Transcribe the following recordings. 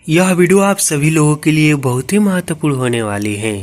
यह वीडियो आप सभी लोगों के लिए बहुत ही महत्वपूर्ण होने वाली है,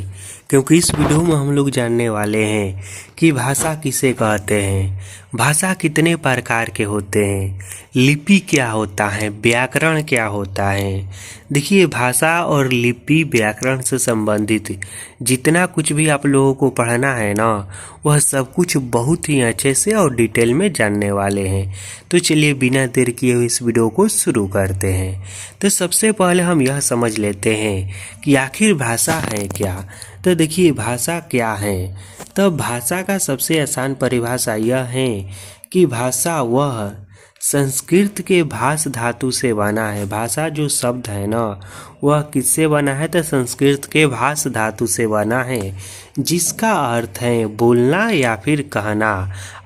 क्योंकि इस वीडियो में हम लोग जानने वाले हैं कि भाषा किसे कहते हैं, भाषा कितने प्रकार के होते हैं, लिपि क्या होता है, व्याकरण क्या होता है। देखिए, भाषा और लिपि व्याकरण से संबंधित जितना कुछ भी आप लोगों को पढ़ना है ना, वह सब कुछ बहुत ही अच्छे से और डिटेल में जानने वाले हैं। तो चलिए बिना देर किए हुए इस वीडियो को शुरू करते हैं। तो सबसे पहले हम यह समझ लेते हैं कि आखिर भाषा है क्या। तो देखिए, भाषा क्या है। तो भाषा का सबसे आसान परिभाषा यह है कि भाषा वह संस्कृत के भाष धातु से बना है। भाषा जो शब्द है ना, वह किससे बना है, तो संस्कृत के भाष धातु से बना है, जिसका अर्थ है बोलना या फिर कहना।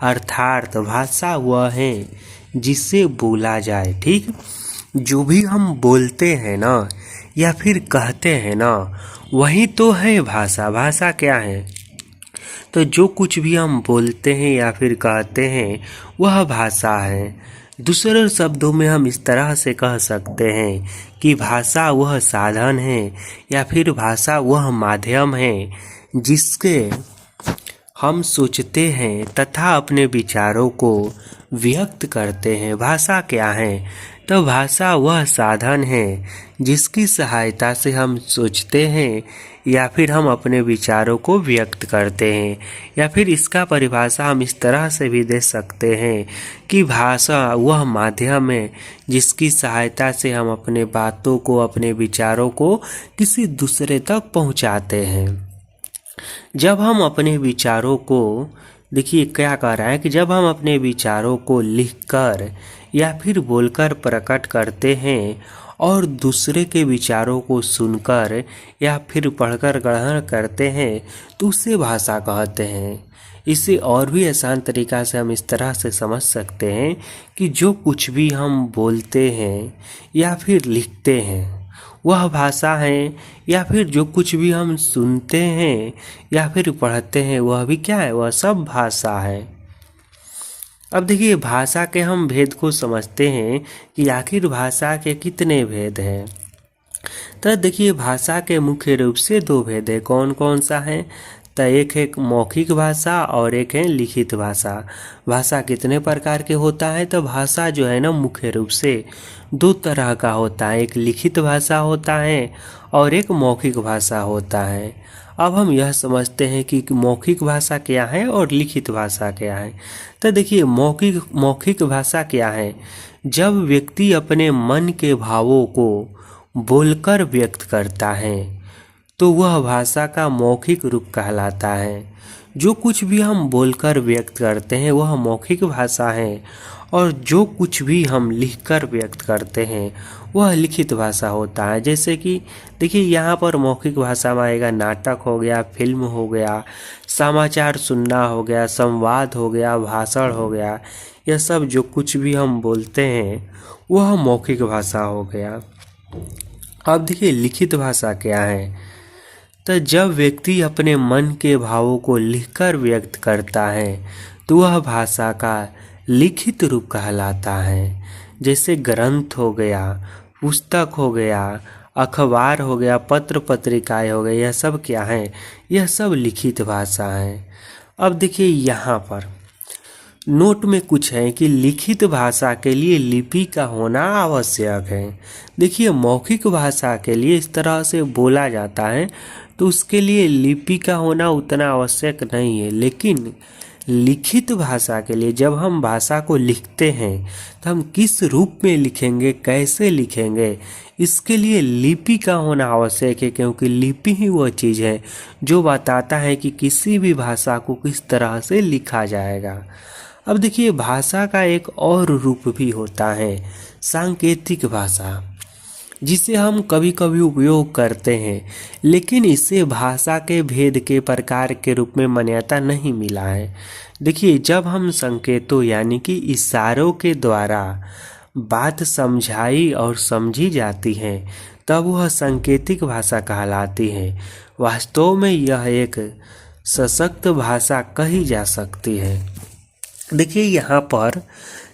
अर्थात भाषा वह है जिससे बोला जाए। ठीक, जो भी हम बोलते हैं ना या फिर कहते हैं ना, वही तो है भाषा। भाषा क्या है, तो जो कुछ भी हम बोलते हैं या फिर कहते हैं वह भाषा है। दूसरे शब्दों में हम इस तरह से कह सकते हैं कि भाषा वह साधन है या फिर भाषा वह माध्यम है जिसके हम सोचते हैं तथा अपने विचारों को व्यक्त करते हैं। भाषा क्या है, तो भाषा वह साधन है जिसकी सहायता से हम सोचते हैं या फिर हम अपने विचारों को व्यक्त करते हैं। या फिर इसका परिभाषा हम इस तरह से भी दे सकते हैं कि भाषा वह माध्यम है जिसकी सहायता से हम अपने बातों को, अपने विचारों को किसी दूसरे तक पहुंचाते हैं। जब हम अपने विचारों को, देखिए क्या कह रहा है कि जब हम अपने विचारों को लिखकर या फिर बोलकर प्रकट करते हैं और दूसरे के विचारों को सुनकर या फिर पढ़कर ग्रहण करते हैं, तो उसे भाषा कहते हैं। इसे और भी आसान तरीका से हम इस तरह से समझ सकते हैं कि जो कुछ भी हम बोलते हैं या फिर लिखते हैं वह भाषा है, या फिर जो कुछ भी हम सुनते हैं या फिर पढ़ते हैं वह भी क्या है, वह सब भाषा है। अब देखिए, भाषा के हम भेद को समझते हैं कि आखिर भाषा के कितने भेद हैं। तो देखिए, भाषा के मुख्य रूप से दो भेद है। कौन कौन सा है, तो एक है मौखिक भाषा और एक है लिखित भाषा। भाषा कितने प्रकार के होता है, तो भाषा जो है ना मुख्य रूप से दो तरह का होता है। एक लिखित भाषा होता है और एक मौखिक भाषा होता है। अब हम यह समझते हैं कि मौखिक भाषा क्या है और लिखित भाषा क्या है। तो देखिए, मौखिक भाषा क्या है, जब व्यक्ति अपने मन के भावों को बोलकर व्यक्त करता है तो वह भाषा का मौखिक रूप कहलाता है। जो कुछ भी हम बोलकर व्यक्त करते हैं वह मौखिक भाषा है, और जो कुछ भी हम लिखकर व्यक्त करते हैं वह लिखित भाषा होता है। जैसे कि देखिए, यहाँ पर मौखिक भाषा में आएगा नाटक हो गया, फिल्म हो गया, समाचार सुनना हो गया, संवाद हो गया, भाषण हो गया। यह सब जो कुछ भी हम बोलते हैं वह मौखिक भाषा हो गया। अब देखिए, लिखित भाषा क्या है, तो जब व्यक्ति अपने मन के भावों को लिखकर व्यक्त करता है तो वह भाषा का लिखित रूप कहलाता है। जैसे ग्रंथ हो गया, पुस्तक हो गया, अखबार हो गया, पत्र पत्रिकाएं हो गई, यह सब क्या है, यह सब लिखित भाषा है। अब देखिए, यहाँ पर नोट में कुछ है कि लिखित भाषा के लिए लिपि का होना आवश्यक है। देखिए, मौखिक भाषा के लिए इस तरह से बोला जाता है तो उसके लिए लिपि का होना उतना आवश्यक नहीं है, लेकिन लिखित भाषा के लिए जब हम भाषा को लिखते हैं तो हम किस रूप में लिखेंगे, कैसे लिखेंगे, इसके लिए लिपि का होना आवश्यक है, क्योंकि लिपि ही वह चीज़ है जो बताता है कि किसी भी भाषा को किस तरह से लिखा जाएगा। अब देखिए, भाषा का एक और रूप भी होता है, सांकेतिक भाषा, जिसे हम कभी कभी उपयोग करते हैं, लेकिन इससे भाषा के भेद के प्रकार के रूप में मान्यता नहीं मिला है। देखिए, जब हम संकेतों यानी कि इशारों के द्वारा बात समझाई और समझी जाती है तब वह सांकेतिक भाषा कहलाती है। वास्तव में यह एक सशक्त भाषा कही जा सकती है। देखिए, यहाँ पर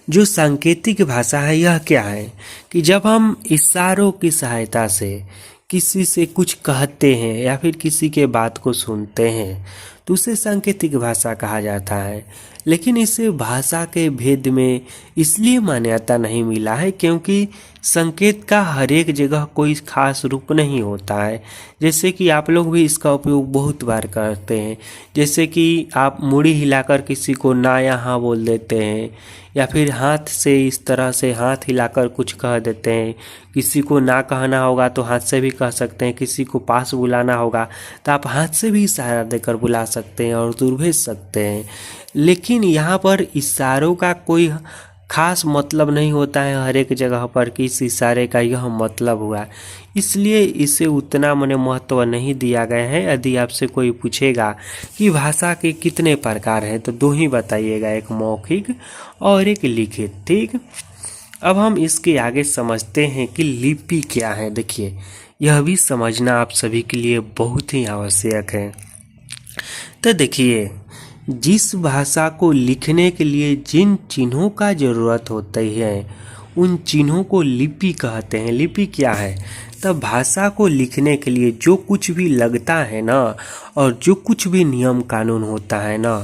जो सांकेतिक भाषा है यह क्या है कि जब हम इशारों की सहायता से किसी से कुछ कहते हैं या फिर किसी के बात को सुनते हैं तो उसे सांकेतिक भाषा कहा जाता है। लेकिन इसे भाषा के भेद में इसलिए मान्यता नहीं मिला है क्योंकि संकेत का हर एक जगह कोई खास रूप नहीं होता है। जैसे कि आप लोग भी इसका उपयोग बहुत बार करते हैं, जैसे कि आप मुड़ी हिलाकर किसी को ना या हाँ बोल देते हैं, या फिर हाथ से इस तरह से हाथ हिलाकर कुछ कह देते हैं। किसी को ना कहना होगा तो हाथ से भी कह सकते हैं, किसी को पास बुलाना होगा तो आप हाथ से भी इशारा देकर बुला सकते हैं और दूर भेज सकते हैं। लेकिन यहाँ पर इशारों का कोई खास मतलब नहीं होता है हर एक जगह पर कि इस इशारे का यह मतलब हुआ, इसलिए इसे उतना मैंने महत्व नहीं दिया गया है। यदि आपसे कोई पूछेगा कि भाषा के कितने प्रकार हैं तो दो ही बताइएगा, एक मौखिक और एक लिखित। ठीक, अब हम इसके आगे समझते हैं कि लिपि क्या है। देखिए, यह भी समझना आप सभी के लिए बहुत ही आवश्यक है। तो देखिए, जिस भाषा को लिखने के लिए जिन चिन्हों का ज़रूरत होती है उन चिन्हों को लिपि कहते हैं। लिपि क्या है? तब भाषा को लिखने के लिए जो कुछ भी लगता है ना और जो कुछ भी नियम कानून होता है ना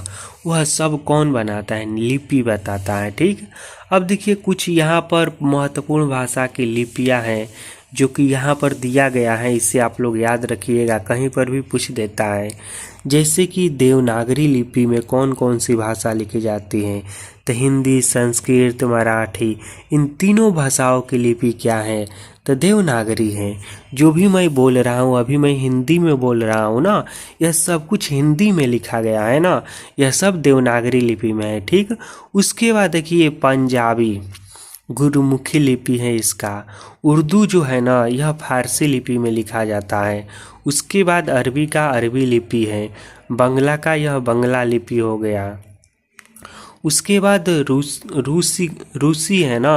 वह सब कौन बनाता है? लिपि बताता है। ठीक, अब देखिए कुछ यहाँ पर महत्वपूर्ण भाषा की लिपियाँ हैं जो कि यहाँ पर दिया गया है, इसे आप लोग याद रखिएगा, कहीं पर भी पूछ देता है। जैसे कि देवनागरी लिपि में कौन कौन सी भाषा लिखी जाती हैं, तो हिंदी, संस्कृत, मराठी, इन तीनों भाषाओं की लिपि क्या है? तो देवनागरी है। जो भी मैं बोल रहा हूँ अभी मैं हिंदी में बोल रहा हूँ ना, यह सब कुछ हिंदी में लिखा गया है ना, यह सब देवनागरी लिपि में है। ठीक, उसके बाद देखिए पंजाबी गुरुमुखी लिपि है इसका। उर्दू जो है ना यह फारसी लिपि में लिखा जाता है। उसके बाद अरबी का अरबी लिपि है। बंगला का यह बंगला लिपि हो गया। उसके बाद रूसी है ना,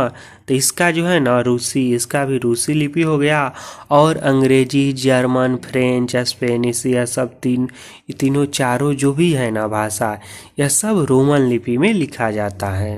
तो इसका जो है ना रूसी, इसका भी रूसी लिपि हो गया। और अंग्रेजी, जर्मन, फ्रेंच, स्पेनिश, यह सब तीनों चारों जो भी है ना भाषा, यह सब रोमन लिपि में लिखा जाता है।